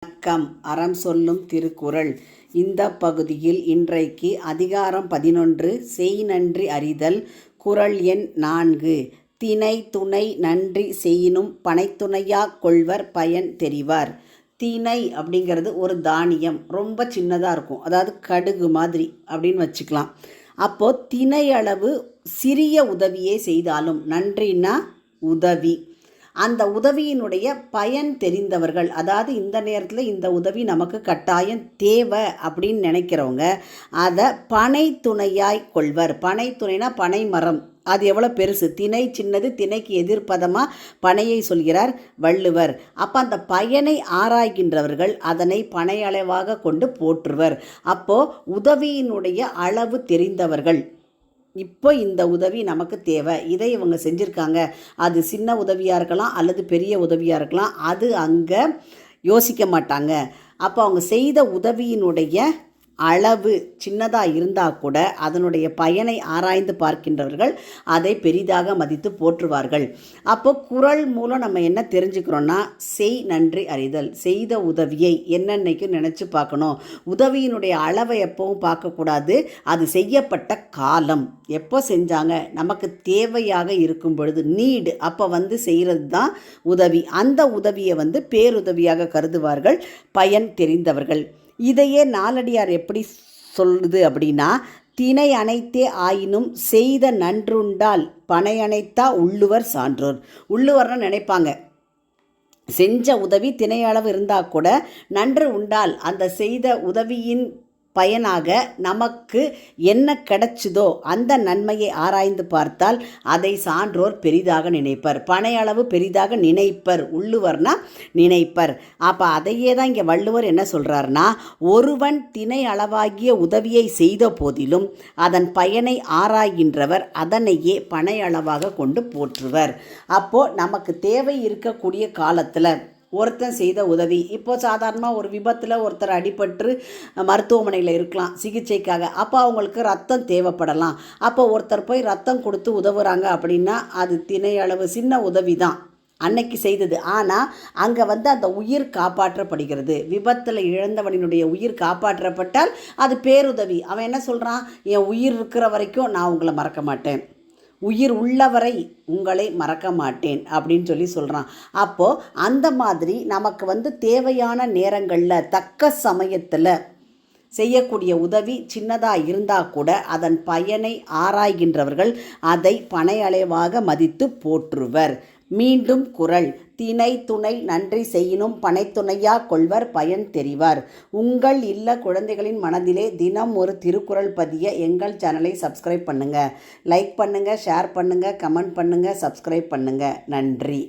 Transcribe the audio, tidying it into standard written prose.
வணக்கம். அறம் சொல்லும் திருக்குறள். இந்த பகுதியில் இன்றைக்கு அதிகாரம் 11 செய் நன்றி அறிதல். குறள் எண் 4. தினை துணை நன்றி செய்யினும் பனைத்துணையாக் கொள்வர் பயன் தெரிவார். தினை அப்படிங்கிறது ஒரு தானியம், ரொம்ப சின்னதாக இருக்கும், அதாவது கடுகு மாதிரி அப்படின்னு வச்சுக்கலாம். அப்போது தினை அளவு சிறிய உதவியே செய்தாலும், நன்றினா உதவி, அந்த உதவியினுடைய பயன் தெரிந்தவர்கள், அதாவது இந்த நேரத்தில் இந்த உதவி நமக்கு கட்டாயம் தேவை அப்படின்னு நினைக்கிறவங்க அதை பனை துணையாய் கொள்வர். பனை துணைனா பனை மரம், அது எவ்வளோ பெருசு, திணை சின்னது, திணைக்கு எதிர்ப்பதமாக பனையை சொல்கிறார் வள்ளுவர். அப்போ அந்த பயனை ஆராய்கின்றவர்கள் அதனை பனை அளவாக கொண்டு போற்றுவர். அப்போது உதவியினுடைய அளவு தெரிந்தவர்கள், இப்போ இந்த உதவி நமக்கு தேவை, இதை இவங்க செஞ்சுருக்காங்க, அது சின்ன உதவியாக இருக்கலாம் அல்லது பெரிய உதவியாக இருக்கலாம், அது அங்கே யோசிக்க மாட்டாங்க. அப்போ அவங்க செய்த உதவியினுடைய அளவு சின்னதாக இருந்தால் கூட அதனுடைய பயனை ஆராய்ந்து பார்க்கின்றவர்கள் அதை பெரிதாக மதித்து போற்றுவார்கள். அப்போ குறள் மூலம் நம்ம என்ன தெரிஞ்சுக்கிறோன்னா, செய் நன்றி அறிதல். செய்த உதவியை என்னென்னைக்கும் நினச்சி பார்க்கணும். உதவியினுடைய அளவை எப்பவும் பார்க்கக்கூடாது, அது செய்யப்பட்ட காலம், எப்போ செஞ்சாங்க, நமக்கு தேவையாக இருக்கும் பொழுது, நீடு, அப்போ செய்கிறது தான் உதவி. அந்த உதவியை பேருதவியாக கருதுவார்கள் பயன் தெரிந்தவர்கள். இதையே நாலடியார் எப்படி சொல்லுது அப்படின்னா, தினை அனைத்தே ஆயினும் செய்த நன்றுண்டால் பனை அனைத்தா உள்ளுவர் சான்றோர். உள்ளுவர்னு நினைப்பாங்க, செஞ்ச உதவி தினை அளவு இருந்தால் கூட நன்று உண்டால் அந்த செய்த உதவியின் பயனாக நமக்கு என்ன கிடைச்சதோ அந்த நன்மையை ஆராய்ந்து பார்த்தால் அதை சான்றோர் பெரிதாக நினைப்பர். பனை அளவு பெரிதாக நினைப்பர். உள்ளுவர்னா நினைப்பர். அப்போ அதையே தான் இங்கே வள்ளுவர் என்ன சொல்கிறாருன்னா, ஒருவன் தினை அளவாகிய உதவியை செய்த போதிலும் அதன் பயனை ஆராய்கின்றவர் அதனையே பனை அளவாக கொண்டு போற்றுவர். அப்போது நமக்கு தேவை இருக்கக்கூடிய காலத்தில் ஒருத்தன் செய்த உதவி, இப்போது சாதாரணமாக ஒரு விபத்தில் ஒருத்தர் அடிபட்டு மருத்துவமனையில் இருக்கலாம் சிகிச்சைக்காக, அப்போ அவங்களுக்கு ரத்தம் தேவைப்படலாம். அப்போ ஒருத்தர் போய் ரத்தம் கொடுத்து உதவுறாங்க அப்படின்னா அது தினை அளவு சின்ன உதவி தான் அன்னைக்கு செய்தது. ஆனால் அங்கே அந்த உயிர் காப்பாற்றப்படுகிறது. விபத்தில் இழந்தவனினுடைய உயிர் காப்பாற்றப்பட்டால் அது பேருதவி. அவன் என்ன சொல்கிறான், என் உயிர் இருக்கிற வரைக்கும் நான் உங்களை மறக்க மாட்டேன், உயிர் உள்ளவரை உங்களை மறக்க மாட்டேன் அப்படின்னு சொல்கிறான். அப்போது அந்த மாதிரி நமக்கு தேவையான நேரங்களில் தக்க சமயத்தில் செய்யக்கூடிய உதவி சின்னதாக இருந்தால் கூட அதன் பயனை ஆராய்கின்றவர்கள் அதை பனை அளவாக மதித்து போற்றுவர். மீண்டும் குறள். தினை துணை நன்றி செய்யினும் பனைத்துணையா கொள்வர் பயன் தெரிவார். உங்கள் இல்ல குழந்தைகளின் மனதிலே தினம் ஒரு திருக்குறள் பதிய எங்கள் சேனலை சப்ஸ்கிரைப் பண்ணுங்கள். லைக் பண்ணுங்கள், ஷேர் பண்ணுங்கள், கமெண்ட் பண்ணுங்கள், சப்ஸ்கிரைப் பண்ணுங்கள். நன்றி.